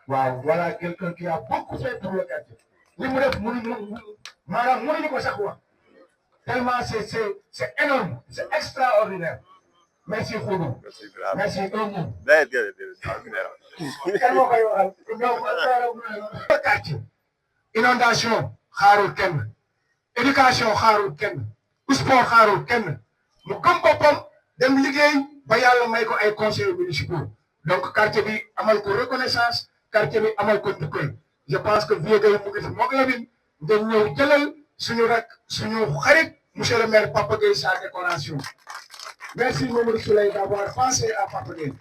waaw voilà quelqu'un qui a beaucoup fait pour le quartier. li mu def maanaam mënuñu ko sax wax. tellement c'est énorme c'est extraordinaire. merci Khoudou. merci un mot. kan moo koy waxal. quartier. inondation xaarul kenn. éducation xaarul kenn. sport xaarul kenn. mu gëm boppam dem liggéey ba yàlla may ko ay conseils municipaux. donc quartier bi amal ko reconnaissance. quartier bi amal ko njukkal. je pense que vieux gay mu ngi fi moog Lamine ngeen ñëw jëlal suñu rak suñu xarit monsieur le maire Papa Gueye sa décoration. merci Mamadou Souleye d'avoir pensé à Papa Gueye.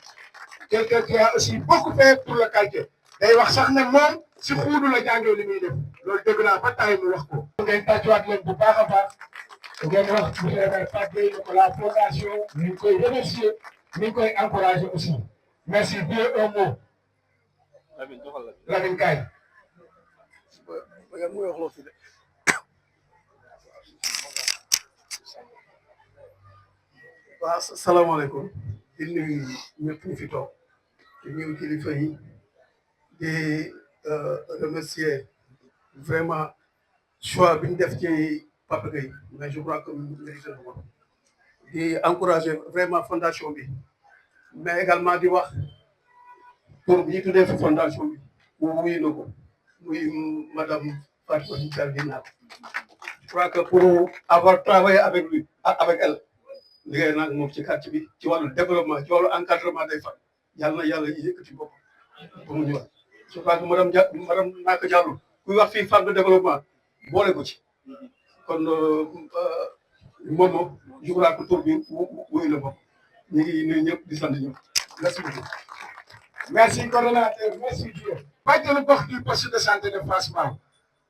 quelqu'un qui a aussi beaucoup fait pour le quartier. day wax sax ne moom si xuudu la jàngee li muy def loolu dëgg naa ba taay mu wax ko. ngeen tàccuwaat leen bu baax a baax ngeen wax monsieur le maire Papa Gueye ne ko la fondation ñu ngi koy remercier ñu ngi koy encourager aussi. merci bien un mot. Lamine Kaye. waaw salaamaaleykum di nuyu ñëpp ñu fi toog di nuyu kilifa yi di remercier vraiment choix bi ñu def ci Papa Gueye mais je crois que mérité na ko di encourager vraiment fondation bi mais également di wax pour bi ñu tuddee fi fondation bi wuyu na ko muy madame Fatou Ndiaye Dina je crois que pour avoir travaillé avec lui avec elle liggéey nag moom ci quartier bi ci wàllu développement ci wàllu encadrement day fan yàlla na yàlla yëkkati bopp ba mu ñëwaat je crois que madame Naka Diallo kuy wax fii femme de développement boole ko ci kon moom je crois que tur bi wuyu la bopp ñu ngi nuyu ñëpp di sant ñëpp merci beaucoup. merci coordonnateur merci Dieu. bàjjenu gox du poste de santé de Fass Mbao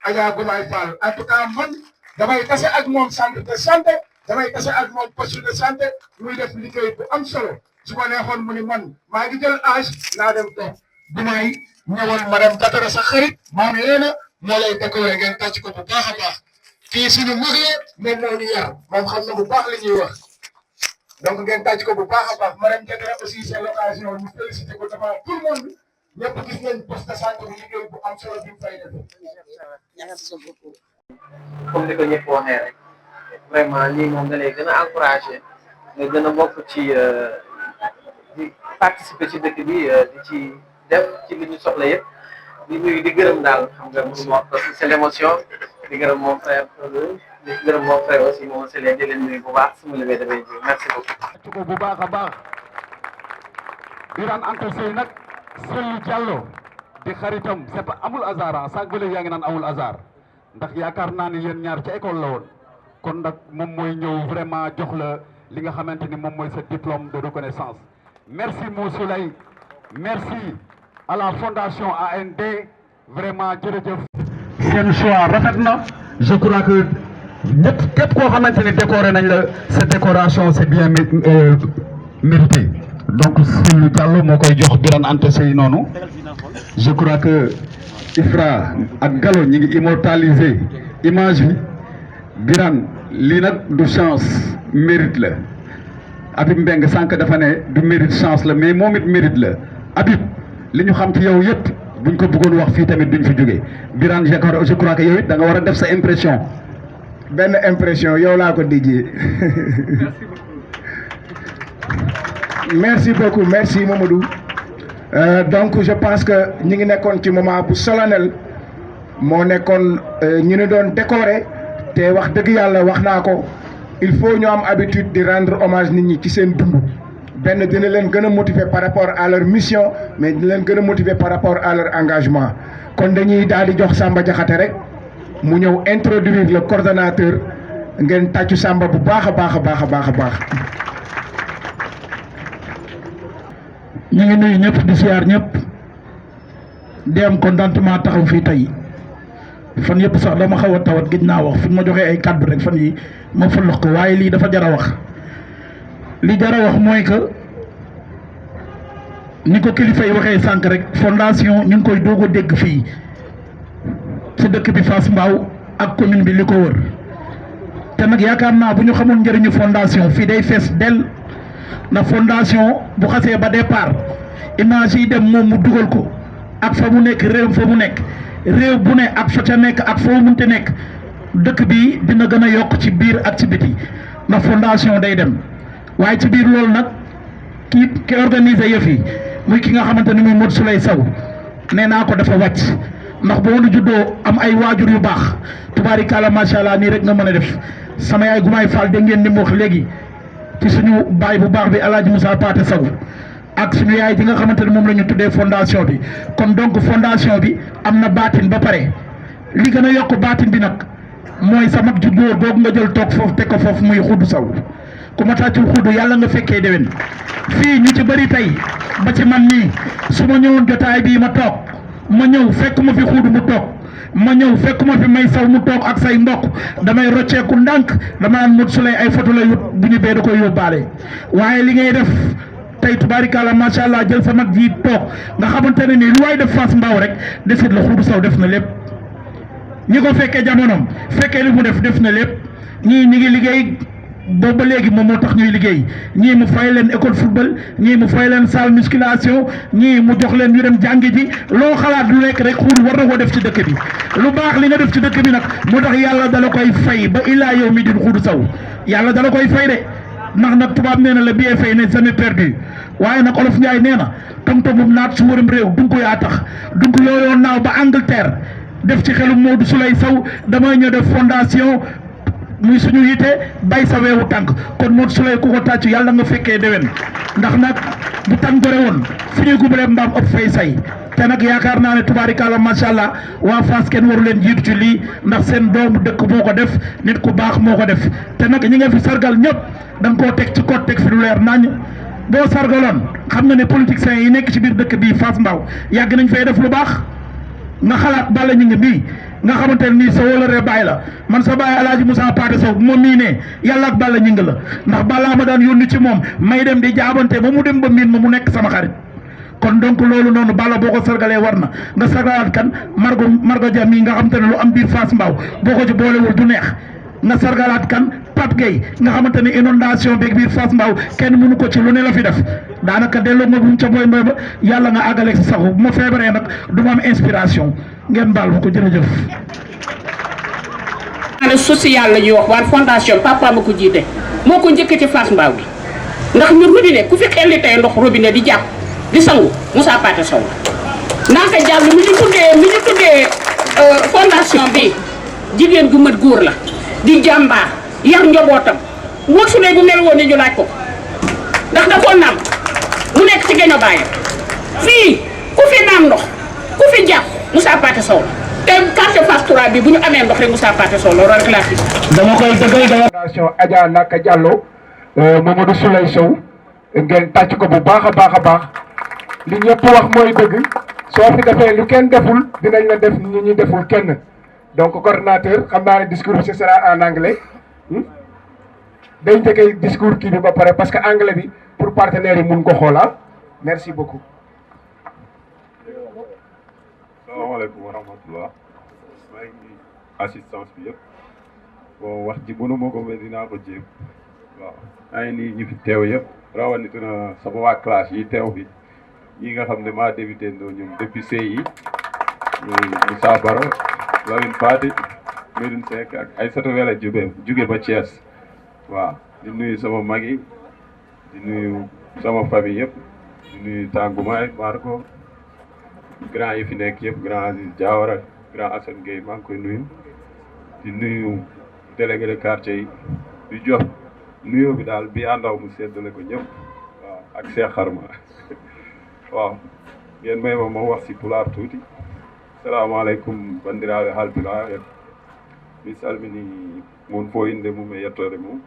Adja Goumaye Fall en tout cas man damay tase ak moom centre de santé damay tase ak moom poste de santé muy def liggéey bu am solo su ko neexoon mu ni man maa ngi jël âge naa dem toog Goumaye ñëwal madame Tatara sa xarit maam leena moo lay décoré ngeen tàcc ko bu baax a baax kii suñu mag la moom moo ñu yar moom xam na bu baax li ñuy wax donc ngeen tàcc ko bu baax a baax madame Tatara aussi c'est l'occasion ñu féliciter ko devant tout le monde ñëpp gis nañ poste de santé bi liggéey bu am solo bi mu fay def. merci beaucoup. comme ni ko ñëpp waxee rek vraiment lii moom da lay gën a encouragé nga gën a bokk ci di participer ci dëkk bi di ci def ci li ñu soxla yëpp di nuyu di gërëm daal xam nga mënu ma wax parce que c'est l'émotion di gërëm mon frère di gërëm mon frère aussi moom c'est leen di leen nuyu bu baax su ma lewee damay ji merci beaucoup. ko bu baax a baax Birane Anta Seye nag Selli Diallo di xaritam c'est pas amul hasard ah sànq ba léegi yaa ngi naan amul hasard ndax yaakaar naa ni yéen ñaar ci école la woon kon nag moom mooy ñëw vraiment jox la li nga xamante ni moom mooy sa diplôme de reconnaissance. merci Mo Souley merci à la fondation AND vraiment jërëjëf. seen choix rafet na je crois que ñëpp képp koo xamante ni décoré nañ la sa décoration c'est bien mérité. donc Selli Diallo moo koy jox Birane Anta Seye noonu je crois que Ifra ak Gallo ñi ngi immortaliser image bi Birane lii nag du chance mérite la Habib Mbengue sànq dafa ne du mérite chance la mais moom it mérite la Habib li ñu xam ci yow yëpp buñ ko bëggoon wax fii tamit duñ fi jógee Birane je crois que yow it da nga war a def sa impression. benn impression yow laa ko déggee. merci beaucoup merci Mamadou donc je pense que ñi ngi nekkoon ci moment bu solennel moo nekkoon ñu ne doon décorer te wax dëgg yàlla wax naa ko il faut ñu am habitude di rendre hommage nit ñi ci seen dund benn dina leen gën a motiver par rapport à leur mission mais dina leen gën a motiver par rapport à leur engagement kon dañuy daal di jox Samba Diakhaté rek mu ñëw introduire le coordonnateur ngeen tàccu Samba bu baax a baax a baax a baax a baax. ñu ngi nuyu ñëpp di siyaar ñëpp di am contentement taxaw fii tey fan yëpp sax dama xaw a tawat gëj naa wax fi ma joxee ay kàddu rek fan yi ma fëllox ko waaye lii dafa jar a wax li jar a wax mooy que ni ko kilifa yi waxee sànq rek fondation ñu ngi koy doog a dégg fii ci dëkk bi Fass Mbao ak commune bi li ko wër te nag yaakaar naa bu ñu xamul njëriñu fondation fii day fees dell. na fondation bu xasee ba départ image yi dem moom mu dugal ko ak fa mu nekk réew fa mu nekk réew bu ne ak fa ca nekk ak foo munte nekk dëkk bi dina gën a yokk ci biir ak ci biti na fondation day dem waaye ci biir loolu nag ki organiser yëf yi muy ki nga xamante ni muy Modou Souley Sow nee naa ko dafa wàcc ndax boo nu juddoo am ay waajur yu baax tubaarikàlla macha allah nii rek nga mën a def sama yaay Goumaye Fall dégg ngeen ni mu wax léegi. ci suñu baay bu baax bi El Hadj Moussa Pathé Sow ak suñu yaay ji nga xamante ne moom la ñu tuddee fondation bi kon donc fondation bi am na baatin ba pare li gën a yokk baatin bi nag mooy sa mag ju góor googu nga jël toog foofu teg ko foofu muy Xudu Sow ku ma tàccul Xudu yàlla nga fekkee déwén fii ñu ci bëri tey ba ci man nii su ma ñëwoon jotaay bii ma toog ma ñëw fekk ma fi Xudu mu toog ma ñëw fekk ma fi may saw mu toog ak say mbokk damay rocceeku ndànk dama naan Modou Souley ay photo la yut bu ñu bee da koy yóbbaale waaye li ngay def tey tubaarikàlla macha allah jël sa mag ji toog nga xamante ne nii lu waay def Fass Mbao rek desit la Xudu Sow def na lépp ñi ko fekkee jamonoom fekkee li mu def na lépp ñii ñi ngi liggéey boobu ba léegi moom moo tax ñuy liggéey ñii mu fay leen école football ñii mu fay leen salle musculation ñii mu jox leen ñu dem jàngi ji loo xalaat lu nekk rek xuur war na koo def ci dëkk bi lu baax li nga def ci dëkk bi nag moo tax yàlla dala koy fay ba illaa yow mi din xuudu saw yàlla dala koy fay de ndax nag tubaab nee na la bien fait n'est jamais perdu waaye nag olof Njaay nee na tom-tomum naat su waram réew dunko yaa tax donc yooyoon naaw ba Angleterre def ci xelu Modou Souley Sow damay ñëw def fondation muy suñu yite bay sa weewu tànk kon Modou Souley ku ko tàcc yàlla nga fekkee déwén ndax nag bu tànk gore woon fi ñuy gubale mbaam ëpp fay say te nag yaakaar naa ne tubaarikàlla macha allah waa Fass kenn waru leen jiitu ci lii ndax seen doomu dëkk moo ko def nit ku baax moo ko def te nag ñi nga fi sargal ñëpp da nga koo teg ci code teg fi lu leer nañ boo sargaloon xam nga ne politiciens yi nekk ci biir dëkk bii Fass Mbao yàgg nañ fay def lu baax nga xalaat Balla ñu ngi bii nga xamante ne nii sa wóolaree bàyyi la man sa bàyyi Alaaji Moussa Paate Sow bu ma miinee yàlla ak Balla ñu ngi la ndax Balla ma daan yónni ci moom may dem di jaabante ba mu dem ba miin ma mu nekk sama xarit kon donc loolu noonu Balla boo ko sargalee war na nga sargalaat kan Margo Dia mii nga xamante ne lu am biir Fass Mbao boo ko ci boolewul du neex nga sargalaat kan Pape Gueye nga xamante ne inondation beeg biir Fass Mbao kenn mënu ko ci lu ne la fi def daanaka delloo nga bu mu ca mooy ba yàlla nga àggaleeg sa saxu bu ma feebaree nag du ma am inspiration ngeen baal ma ko jërëjëf. social la ñuy wax waan fondation papa ma ko jiite moo ko njëkk ci Fass Mbao bi ndax ñu robinet ku fi xelli tey ndox robinet di jàpp di sangu Moussa Paté Sow Ndanka Diallo mi ñu tuddee fondation bi jigéen gu mat góor la di jàmbaar yar njabootam Modou Souley bu mel woon ni ñu laaj ko ndax da koo naam mu nekk ci génn baayam fii ku fi naam ndox ku fi jàpp Moussa Paté Sow te quartier Fass 3 bi bu ñu amee ndox rek Moussa Paté Sow loolu rek laa fi. dama koy dëggal dama. fondation Adja Ndanka Diallo Mamadou Souley Sow ngeen tàcc ko bu baax a baax a baax li ñëpp wax mooy dëgg soo fi defee lu kenn deful dinañ la def ni ñu deful kenn donc coordinateur xam naa ne discours bi ce sera en anglais day njëkkee discours kii bi ba pare parce que anglais bi pour partenaires yi mun ko xoolaa merci beaucoup. salaamaaleykum wa rahmatullah maa ngi assistance bi yëpp bon wax ji mënu ma ko mais dinaa ko jéem waaw maa ngi nii ñi fi teew yëpp rawatina sama waa classe yi teew bi ñi nga xam ne maa débuté ndoo ñoom depuis CI muy Moussa Baro Lamine Fati Medoune Seck ak Aïssatou Wele jóge ba Thiès waaw di nuyu sama mag yi di nuyu sama famille yëpp di nuyu Tangumaay Marco grand yi fi nekk yëpp grand Aziz Diawara grand Assane Gueye maa ngi koy nuyu di nuyu délégué de quartier yi di jox nuyoo bi daal bi àndaw mu seddale ko ñëpp waaw ak Cheikh Xarma waaw ngeen may ma wax si pulaar tuuti salaamaaleykum bandiraɓe haalpulaar mi salmini mon fo inde mum e yettode mum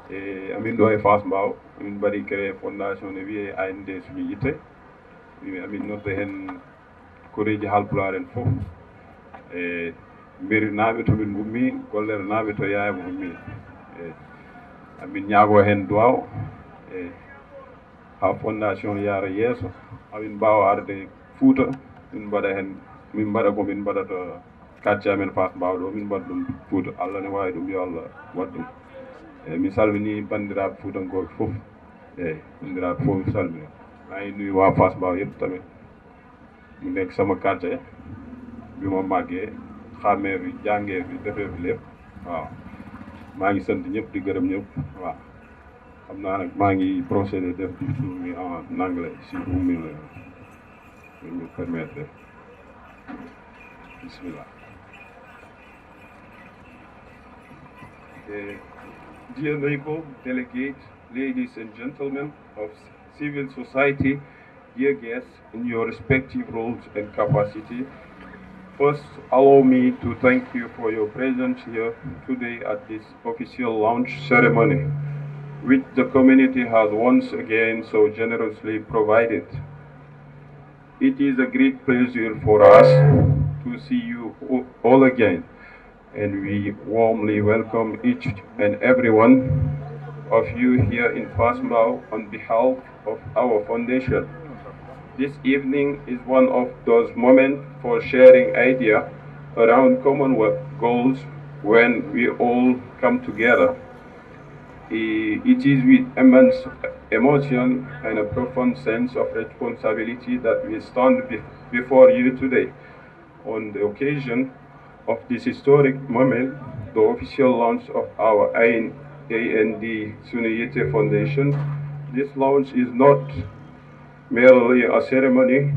e amin ɗo e Fass Mbao amin mbaɗi créé fondation ne wiye AND suñu yitte amin nodda hen koreji haalpulaar en fof e mbiri naaɓe tomin gummi gollere naaɓe to yayamo gummi e amin ñaago hen duwaw e ha fondation yaara yeeso amin mbawa arde Fouta min mbaɗa hen min mbaɗa ko min mbaɗata quartier amen Fass Mbao ɗo min mbaɗa ɗum Fouta Allah ne wawi ɗum yo Allah waɗ ɗum eyyi mi salmini bandiraɓe Foutankoɓe foof eyyi bandiraɓe foof mi salmini maa ngi nuyu waa Fass Mbao yëpp tamit mu nekk sama quartier bi ma màggee xàmmee fi jàngee fi defee fi lépp waaw maa ngi sant ñëpp di gërëm ñëpp waaw xam naa nag maa ngi procédé def discours bi en anglais si vous me permettez. Bismillah. Dear neighbor, delegates, ladies and gentlemen of civil society, dear guests in your respective roles and capacity, first allow me to thank you for your presence here today at this official launch ceremony, which the community has once again so generously provided. It is a great pleasure for us to see you all again, and we warmly welcome each and every one of you here in Fass Mbao on behalf of our foundation. This evening is one of those moments for sharing ideas around common goals when we all come together. It is with immense emotion and a profound sense of responsibility that we stand before you today. On the occasion of this historic moment, the official launch of our AND Suniyete Foundation, this launch is not merely a ceremony.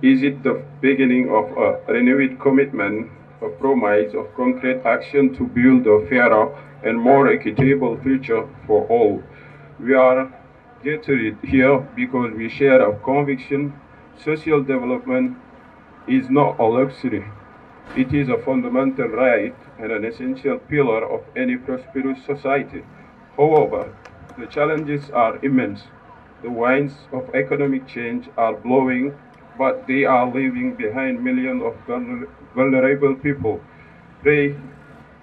Is it the beginning of a renewed commitment, a promise of concrete action to build a fairer and more equitable future for all? We are gathered here because we share a conviction: social development is not a luxury. It is a fundamental right and an essential pillar of any prosperous society. However, the challenges are immense. The winds of economic change are blowing, but they are leaving behind millions of vulnerable people prey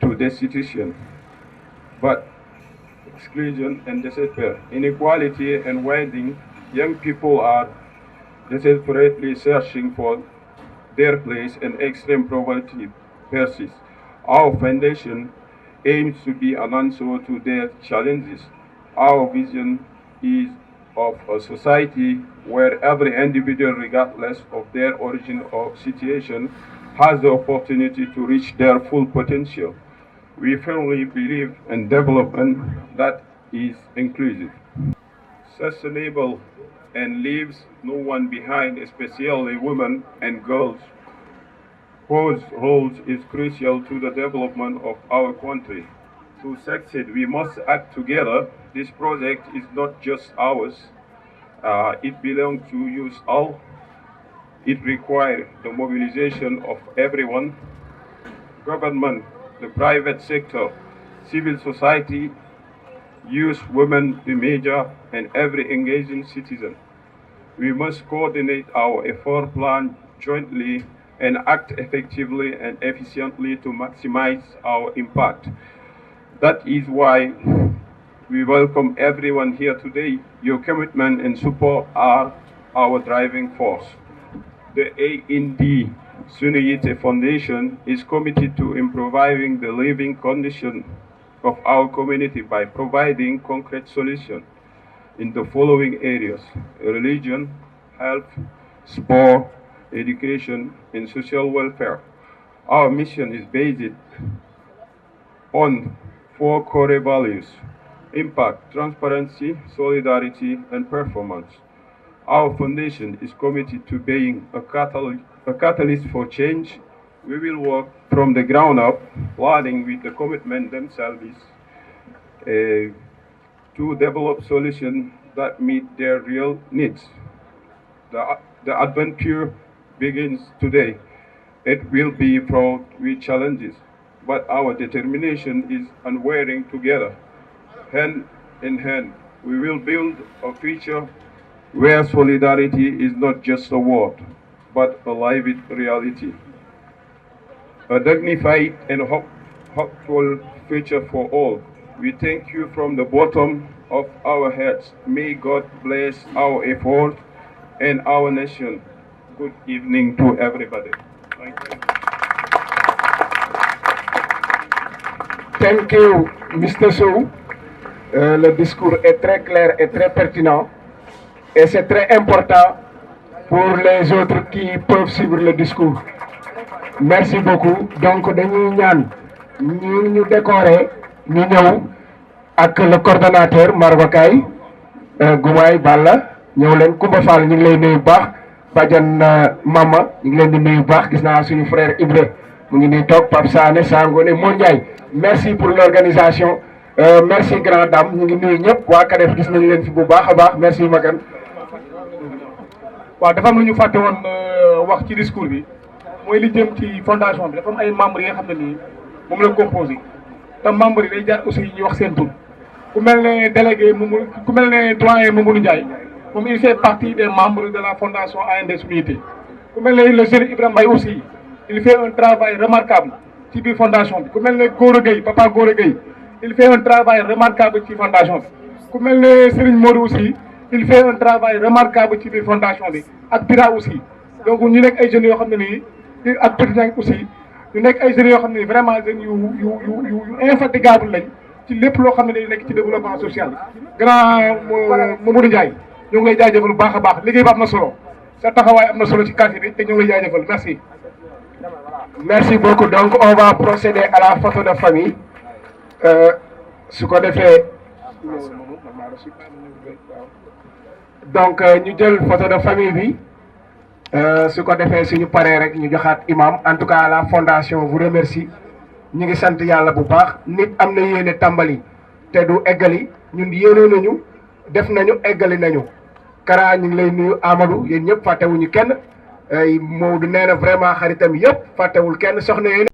to destitution, but exclusion and despair. Inequality and widening, young people are desperately searching for their place and extreme poverty persists. Our foundation aims to be an answer to their challenges. Our vision is of a society where every individual, regardless of their origin or situation, has the opportunity to reach their full potential. We firmly believe in development that is inclusive, sustainable, and leaves no one behind, especially women and girls, whose role is crucial to the development of our country. To succeed, we must act together. This project is not just ours. It belongs to you all. It requires the mobilization of everyone: government, the private sector, civil society, youth, women, the media, and every engaging citizen. We must coordinate our effort, plan jointly, and act effectively and efficiently to maximize our impact. That is why we welcome everyone here today. Your commitment and support are our driving force. The AND Suniyete Foundation is committed to improving the living condition of our community by providing concrete solutions in the following areas: religion, health, sport, education, and social welfare. Our mission is based on 4 core values: impact, transparency, solidarity, and performance. Our foundation is committed to being a catalyst for change. We will work from the ground up, leading with the commitment themselves to develop solutions that meet their real needs. The adventure begins today. It will be fraught with challenges, but our determination is unwavering. Together, hand in hand, we will build a future where solidarity is not just a word, but a lived reality. A dignified and hopeful future for all. We thank you from the bottom of our hearts. May God bless our effort and our nation. Good evening to everybody. Thank you. Thank you, Mr. Sow. Le discours est très clair et très pertinent. Et c'est très important pour les autres qui peuvent suivre le discours. Merci beaucoup. Donc, dañuy ñaan ñu décorer ñu ñëw ak le coordonnateur Marbakay Goumaay Balla ñëw leen Koumba Fall ñu ngi lay nuyu bu baax Badiane Mama ñu ngi leen di nuyu bu baax gis naa suñu frère Ibra mu ngi nii toog Pape Sané Sangone Mon Ndiaye. Merci pour l'organisation. Merci grand dame ñu ngi nuyu ñëpp waa Kadef gis nañu leen fi bu baax a baax merci Makan. waaw dafa am lu ñu fàtte woon wax ci discours bi mooy li jëm ci fondation bi dafa am ay membres yi nga xam ne nii moom la composé te membres yi day jaar aussi ñuy wax seen tur ku mel ne délégué Mamadou ku mel ne doyen Mamadou Ndiaye moom il fait partie des membres de la fondation AND Suniyete ku mel ne le jeune Ibrahima Mbaye aussi il fait un travail remarquable ci biir fondation bi ku mel ne Gora Gueye papa Gora Gueye il fait un travail remarquable ci fondation bi ku mel ne Serigne Modou aussi il fait un travail remarquable ci biir fondation bi ak Bira aussi donc ñu nekk ay jeunes yoo xam ne nii ak Petit Niang aussi ñu nekk ay jeunes yoo xam ne nii vraiment jeunes yu infatigable lañ ci lépp loo xam ne day nekk ci développement social grand Mamadou Ndiaye ñoo ngi lay jaajëfal bu baax a baax liggéey ba am na solo sa taxawaay am na solo ci quartier bi te ñoo ngi lay jaajëfal merci. Merci beaucoup. Donc on va procéder à la photo de famille su ko defee donc ñu jël photo de famille bi su ko defee suñu paree rek ñu joxaat imam. En tout cas la fondation vous remercie. ñu ngi sant yàlla bu baax nit am na yéene tàmbali te du eggali ñun yéene nañu def nañu eggali nañu. Kara ñu ngi lay nuyu Amadou yéen ñëpp fàttewuñu kenn Maodo nee na vraiment xaritam yëpp fàttewul kenn soxna yéen